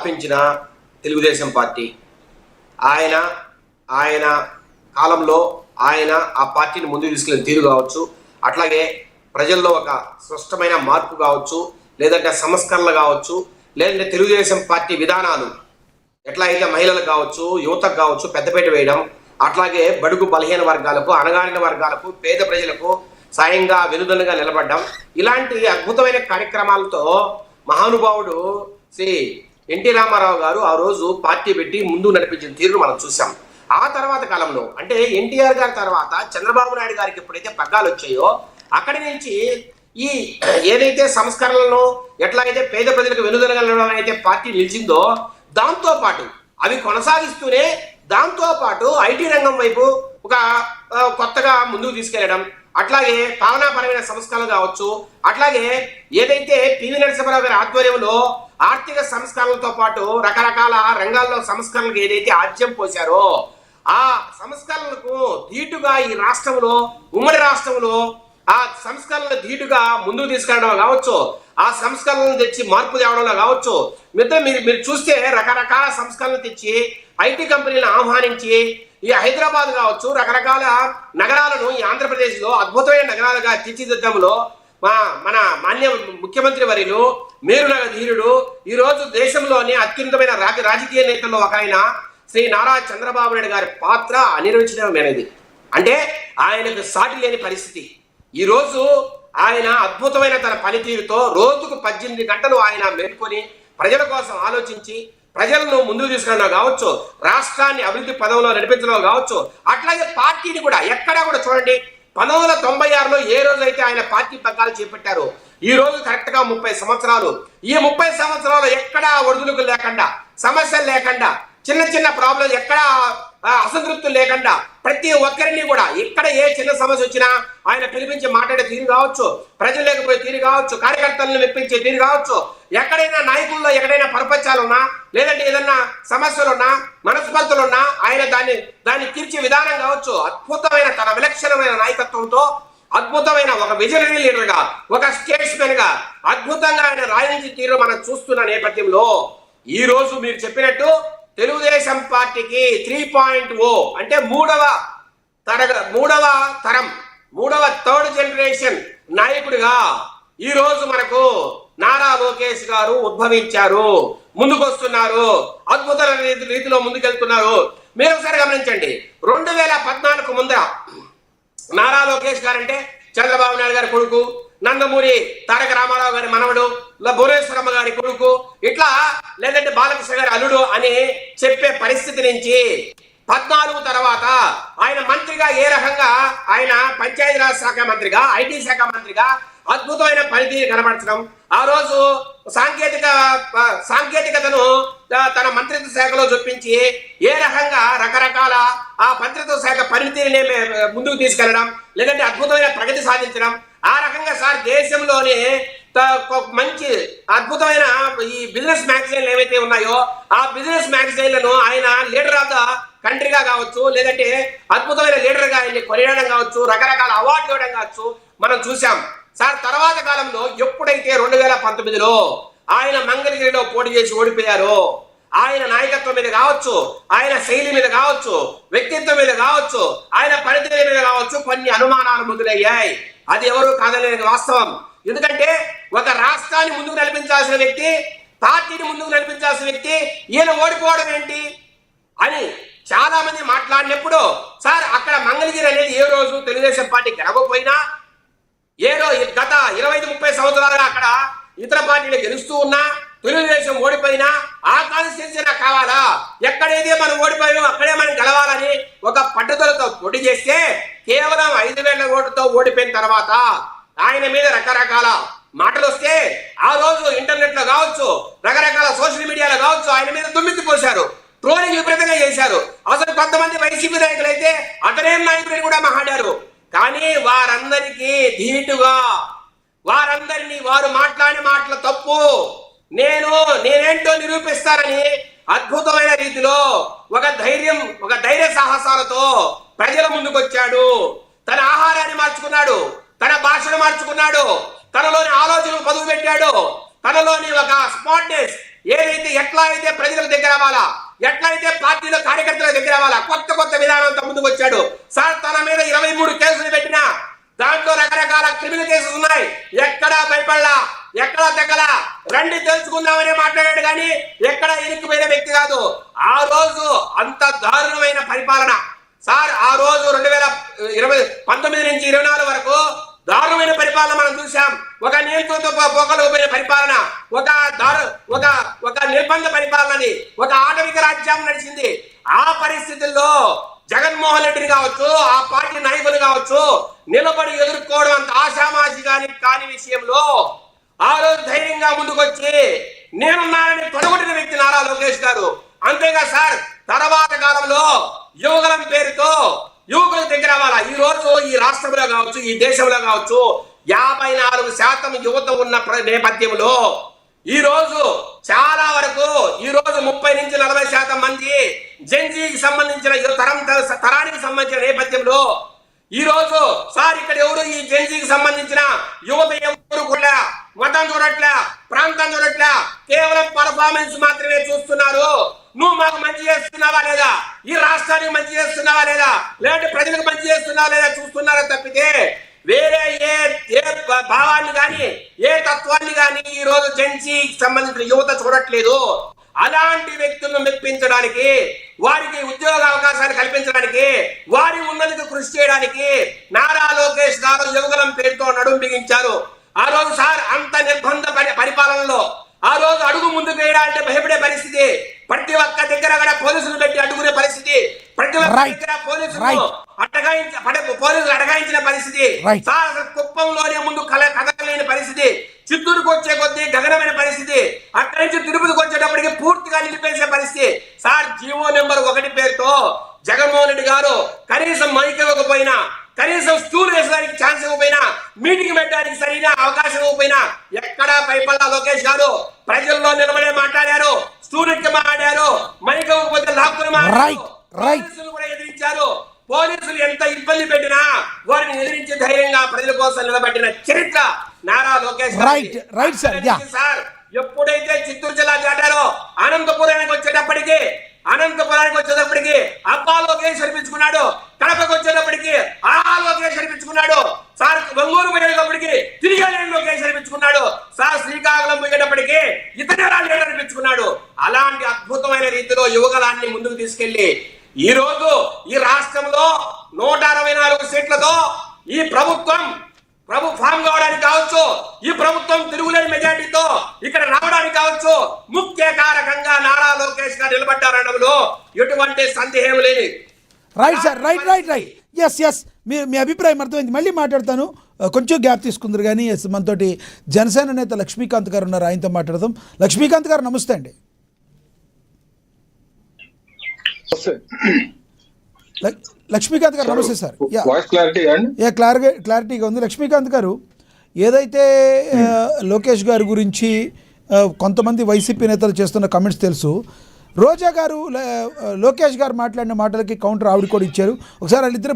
స్థాపించిన తెలుగుదేశం పార్టీ ఆయన ఆయన కాలంలో ఆయన ఆ పార్టీని ముందుకు తీసుకెళ్ళిన తీరు కావచ్చు, అట్లాగే ప్రజల్లో ఒక స్పష్టమైన మార్పు కావచ్చు, లేదంటే సంస్కరణలు కావచ్చు, లేదంటే తెలుగుదేశం పార్టీ విధానాలు ఎట్లా అయితే మహిళలకు కావచ్చు, యువతకు కావచ్చు పెద్దపీట వేయడం, అట్లాగే బడుగు బలహీన వర్గాలకు, అణగారిన వర్గాలకు, పేద ప్రజలకు సాయంగా వెనుదన్నుగా నిలబడ్డం, ఇలాంటి అద్భుతమైన కార్యక్రమాలతో మహానుభావుడు శ్రీ ఎన్టీ రామారావు గారు ఆ రోజు పార్టీ పెట్టి ముందు నడిపించిన తీరును మనం చూసాం. ఆ తర్వాత కాలంలో అంటే ఎన్టీఆర్ గారి తర్వాత చంద్రబాబు నాయుడు గారికి ఎప్పుడైతే పగ్గాలు వచ్చాయో అక్కడి నుంచి ఈ ఏదైతే సంస్కరణలను ఎట్లాగైతే పేద ప్రజలకు వెనుదనగలడం అయితే పార్టీ నిలిచిందో దాంతో పాటు అవి కొనసాగిస్తూనే దాంతో పాటు ఐటీ రంగం వైపు ఒక కొత్తగా ముందుకు తీసుకెళ్లడం, అట్లాగే పాలనాపరమైన సంస్కరణలు కావచ్చు, అట్లాగే ఏదైతే పివి నరసింహారావు గారి ఆధ్వర్యంలో ఆర్థిక సంస్కరణలతో పాటు రకరకాల రంగాల్లో సంస్కరణలకు ఏదైతే ఆజ్యం పోశారో ఆ సంస్కరణలకు ధీటుగా ఈ రాష్ట్రంలో ఉమ్మడి రాష్ట్రంలో ఆ సంస్కరణలు ధీటుగా ముందుకు తీసుకెళ్లడం కావచ్చు, ఆ సంస్కరణలను తెచ్చి మార్పు తేవడంలో కావచ్చు, మీరు చూస్తే రకరకాల సంస్కరణలు తెచ్చి ఐటీ కంపెనీలను ఆహ్వానించి ఈ హైదరాబాద్ కావచ్చు రకరకాల నగరాలను ఈ ఆంధ్రప్రదేశ్లో అద్భుతమైన నగరాలుగా తీర్చిదిద్దడంలో మన మాన్య ముఖ్యమంత్రి వర్యులు మేరునగ ధీరుడు ఈ రోజు దేశంలోని అత్యున్నతమైన రాజకీయ నేతల్లో ఒకరైన శ్రీ నారా చంద్రబాబు నాయుడు గారి పాత్ర అనిర్వచనీయమైనది. అంటే ఆయనకు సాటి లేని పరిస్థితి. ఈ రోజు ఆయన అద్భుతమైన తన పనితీరుతో రోజుకు 18 గంటలు ఆయన మేల్కొని ప్రజల కోసం ఆలోచించి ప్రజలను ముందుకు తీసుకురావడం కావచ్చు, రాష్ట్రాన్ని అభివృద్ధి పదంలో నడిపించడం కావచ్చు, అట్లాగే పార్టీని కూడా ఎక్కడా కూడా చూడండి 1996లో ఏ రోజు అయితే ఆయన పార్టీ పగ్గాలు చేపట్టారు ఈ రోజు కరెక్ట్ గా 30 సంవత్సరాలు. ఈ 30 సంవత్సరాలు ఎక్కడా ఒడిదుడుకులు లేకుండా, సమస్యలు లేకుండా, చిన్న చిన్న ప్రాబ్లం ఎక్కడా అసంతృప్తులు లేకుండా ప్రతి ఒక్కరిని కూడా ఎక్కడ ఏ చిన్న సమస్య వచ్చినా ఆయన పిలిపించి మాట్లాడే తీరు కావచ్చు, ప్రజలు లేకపోయే తీరు కావచ్చు, కార్యకర్తలను మెప్పించే తీరు కావచ్చు, ఎక్కడైనా నాయకుల్లో ఎక్కడైనా పరపత్యాలు ఉన్నా లేదంటే ఏదన్నా సమస్యలు ఉన్నా మనస్పర్ధలు ఉన్నా ఆయన దాన్ని తీర్చే విధానం కావచ్చు, అద్భుతమైన తన విలక్షణమైన నాయకత్వంతో అద్భుతమైన ఒక విజనరీ లీడర్ గా ఒక స్టేట్స్మెన్ గా అద్భుతంగా ఆయన రాయించి తీరు మనం చూస్తున్న నేపథ్యంలో ఈ రోజు మీరు చెప్పినట్టు తెలుగుదేశం పార్టీకి 3.0 అంటే మూడవ తరం థర్డ్ జనరేషన్ నాయకుడిగా ఈ రోజు మనకు నారా లోకేష్ గారు ఉద్భవించారు, ముందుకొస్తున్నారు, అద్భుతమైన రీతిలో ముందుకెళ్తున్నారు. మీరు ఒకసారి గమనించండి, 2014 ముందర నారా లోకేష్ గారు అంటే చంద్రబాబు నాయుడు గారి కొడుకు, నందమూరి తారక రామారావు గారి మనవడు, భువనేశ్వరమ్మ గారి కొడుకు, ఇట్లా లేదంటే బాలకృష్ణ గారి అల్లుడు అని చెప్పే పరిస్థితి నుంచి 14 తర్వాత ఆయన మంత్రిగా ఏ రకంగా ఆయన పంచాయతీరాజ్ శాఖ మంత్రిగా, ఐటీ శాఖ మంత్రిగా అద్భుతమైన పనితీరు కనబరచడం, ఆ రోజు సాంకేతికతను తన మంత్రిత్వ శాఖలో చూపించి ఏ రకంగా రకరకాల ఆ మంత్రిత్వ శాఖ పనితీరుని ముందుకు తీసుకెళ్లడం, లేదంటే అద్భుతమైన ప్రగతి సాధించడం, ఆ రకంగా సార్ దేశంలోనే మంచి అద్భుతమైన ఈ బిజినెస్ మ్యాగజైన్లు ఏవైతే ఉన్నాయో ఆ బిజినెస్ మ్యాగజైన్లను ఆయన లీడర్ ఆఫ్ ద కంట్రీగా కావచ్చు, లేదంటే అద్భుతమైన లీడర్ గా ఆయన్ని కొనియడం కావచ్చు, రకరకాల అవార్డులు ఇవ్వడం కావచ్చు మనం చూసాం. సార్ తర్వాత కాలంలో ఎప్పుడైతే 2019లో ఆయన మంగళగిరిలో పోటీ చేసి ఓడిపోయారో ఆయన నాయకత్వం మీద కావచ్చు, ఆయన శైలి మీద కావచ్చు, వ్యక్తిత్వం మీద కావచ్చు, ఆయన పనితీరు మీద కావచ్చు కొన్ని అనుమానాలు మొదలయ్యాయి. అది ఎవరు కాదనేది వాస్తవం. ఎందుకంటే ఒక రాష్ట్రాన్ని ముందుకు నడిపించాల్సిన వ్యక్తి, పార్టీని ముందుకు నడిపించాల్సిన వ్యక్తి ఈయన ఓడిపోవడం ఏంటి అని చాలా మంది మాట్లాడినప్పుడు సార్ అక్కడ మంగళగిరి అనేది ఏ రోజు తెలుగుదేశం పార్టీ గెలవకపోయినా గత 25-30 సంవత్సరాలుగా అక్కడ ఇతర పార్టీలు గెలుస్తూ ఉన్నా తెలుగుదేశం ఓడిపోయినా ఆ కాన్స్టిట్యూన్సీ నాకు కావాలా, ఎక్కడైతే మనం ఓడిపోయామో అక్కడే మనం గెలవాలని ఒక పట్టుదలతో పోటీ చేస్తే కేవలం 5,000 ఓట్లతో ఓడిపోయిన తర్వాత ఆయన మీద రకరకాల మాటలు వస్తే ఆ రోజు ఇంటర్నెట్ లో కావచ్చు, రకరకాల సోషల్ మీడియాలో కావచ్చు ఆయన మీద దుమ్మెత్తి పోశారు, ట్రోలింగ్ విపరీతంగా చేశారు. అసలు కొంతమంది వైసీపీ నాయకులు అయితే అతనేం నాయకుడిని కూడా మాట్లాడారు. కానీ వారందరికీ ధీటుగా వారందరినీ వారు మాట్లాడిన మాటల తప్పు నేనేంటో నిరూపిస్తారని అద్భుతమైన రీతిలో ఒక ధైర్య సాహసాలతో ప్రజల ముందుకొచ్చాడు. తన ఆహారాన్ని మార్చుకున్నాడు, తన భాషను మార్చుకున్నాడు, తనలోని ఆలోచనలు పదువు పెట్టాడు, తనలోని ఒక స్మార్ట్నెస్ ఏదైతే ఎట్లా అయితే ప్రజలకు దగ్గర అవ్వాలా, ఎట్లా అయితే పార్టీలో కార్యకర్తల దగ్గర అవ్వాలా, కొత్త విధానంతో ముందుకు వచ్చాడు. సార్ తన మీద 23 కేసులు పెట్టినా దాంట్లో రకరకాల క్రిమినల్ కేసులు ఉన్నాయి, ఎక్కడా భయపడలా, ఎక్కడా తగ్గలా, రండి తెలుసుకుందామని మాట్లాడాడు కానీ ఎక్కడా ఇరుక్కుపోయిన వ్యక్తి కాదు. ఆ రోజు అంత దారుణమైన పరిపాలన సార్, ఆ రోజు 2019 నుంచి 24 వరకు దారుణమైన పరిపాలన మనం చూసాం. ఒక నియంత్రణతో పోకలేకపోయిన పరిపాలన, ఒక నిర్బంధ పరిపాలనది, ఒక ఆటవిక రాజ్యం నడిచింది. ఆ పరిస్థితుల్లో జగన్మోహన్ రెడ్డిని కావచ్చు, ఆ పార్టీ నాయకులు కావచ్చు, నిలబడి ఎదుర్కోవడం అంత ఆషామాషి కాని విషయంలో ఆ రోజు ధైర్యంగా ముందుకొచ్చి నేనున్నానని తొడగొట్టిన వ్యక్తి నారా లోకేష్ గారు. అంతేగా సార్, తర్వాత కాలంలో యువగలం పేరుతో యువకుల దగ్గర అవ్వాలా. ఈ రోజు ఈ రాష్ట్రంలో కావచ్చు, ఈ దేశంలో కావచ్చు 54% యువత ఉన్న నేపథ్యంలో ఈ రోజు చాలా వరకు ఈ రోజు 30 నుంచి 40% మంది జెన్జీకి సంబంధించిన తరానికి సంబంధించిన నేపథ్యంలో ఈ రోజు సార్ ఇక్కడ ఎవరు ఈ జెన్జీకి సంబంధించిన యువత ఎవరు కూడా మతం చూడట్లే, ప్రాంతం చూడట్లే, కేవలం పర్ఫార్మెన్స్ మాత్రమే చూస్తున్నారు. నువ్వు మాకు మంచి చేస్తున్నావా లేదా, ఈ రాష్ట్రానికి మంచి చేస్తున్నావా లేదా, లేదంటే ప్రజలకు మంచి చేస్తున్నావా లేదా చూస్తున్నారా తప్పితే వేరే ఏ భావాన్ని కానీ ఏ తత్వాన్ని కానీ ఈ రోజు జెన్సీకి సంబంధించిన యువత చూడట్లేదు. అలాంటి వ్యక్తులను మెప్పించడానికి, వారికి ఉద్యోగ అవకాశాలు కల్పించడానికి, వారి ఉన్నతికి కృషి చేయడానికి నారా లోకేష్ గారు యువగలం పేరుతో నడుం బిగించారు. ఆ రోజు సార్ అంత నిర్బంధ పరిపాలనలో ఆ రోజు అడుగు ముందుకు వేయడానికి భయపడే పరిస్థితి, ప్రతి ఒక్క దగ్గర కూడా పోలీసులు పెట్టి అడుగునే పరిస్థితి, ప్రతి ఒక్క దగ్గర పోలీసులు అడగాయించిన పరిస్థితి, కుప్పంలోనే ముందు కదలలేని పరిస్థితి, చిత్తూరుకు వచ్చే కొద్దీ గగనమైన పరిస్థితి, అక్కడి నుంచి తిరుపతికి వచ్చేటప్పటికి పూర్తిగా నిలిపేసే పరిస్థితి. సార్ జీవో నెంబర్ 1 పేరుతో జగన్మోహన్ రెడ్డి గారు కనీసం మైక్ ఇవ్వకపోయినా, కనీసం స్టూల్ వేసడానికి ఛాన్స్ ఇవ్వకపోయినా, మీటింగ్ పెట్టడానికి సరైన అవకాశం ఇవ్వకపోయినా ఎక్కడా భయపడ్డా లోకేష్ గారు ప్రజల్లో నిలబడే మాట్లాడారు, స్టూడెంట్ కి మాట్లాడారు, మైక్ ఇవ్వకపోతే లాక్కుని మాట్లాడారు, పోలీసులు కూడా ఎదిరించారు. పోలీసులు ఎంత ఇబ్బంది పెట్టినా వారిని ఎదిరించి ధైర్యంగా ప్రజల కోసం నిలబడిన చరిత్ర నారా లోకేష్ సార్. ఎప్పుడైతే చిత్తూరు జిల్లా దాటారో అనంతపురానికి వచ్చేటప్పటికి అబ్బా లోకేష్ అనిపించుకున్నాడు, కడపకు వచ్చేటప్పటికి ఆ లోకేష్ అనిపించుకున్నాడు, సార్ ఒంగోలు పోయేటప్పటికి తిరిగి లోకేష్ అనిపించుకున్నాడు, సార్ శ్రీకాకుళం పోయేటప్పటికి ఇతర లీడర్ అనిపించుకున్నాడు. అలాంటి అద్భుతమైన రీతిలో యువగలాన్ని ముందుకు తీసుకెళ్లి ఈ రోజు ఈ రాష్ట్రంలో 164 సీట్లతో ఈ ప్రభుత్వం ఫామ్ కావడానికి కావచ్చు, ఈ ప్రభుత్వం తిరుగులేని మెజార్టీతో ఇక్కడ రావడానికి కావచ్చు, ముఖ్య కారకంగా నారా లోకేష్ గారు నిలబడ్డారనడంలో ఎటువంటి సందేహం లేదు. Right sir, right. ఎస్ మీ అభిప్రాయం అర్థమైంది. మళ్ళీ మాట్లాడతాను, కొంచెం గ్యాప్ తీసుకుందరు కానీ. ఎస్, మనతోటి జనసేన నేత లక్ష్మీకాంత్ గారు ఉన్నారు, ఆయనతో మాట్లాడదాం. లక్ష్మీకాంత్ గారు నమస్తే అండి. లక్ష్మీకాంత్ గారు నమస్తే సార్. క్లారిటీగా ఉంది. లక్ష్మీకాంత్ గారు, ఏదైతే లోకేష్ గారి గురించి కొంతమంది వైసీపీ నేతలు చేస్తున్న కమెంట్స్ తెలుసు. రోజా గారు లోకేష్ గారు మాట్లాడిన మాటలకి కౌంటర్ ఆవిడ కూడా ఇచ్చారు. ఒకసారి వాళ్ళిద్దరు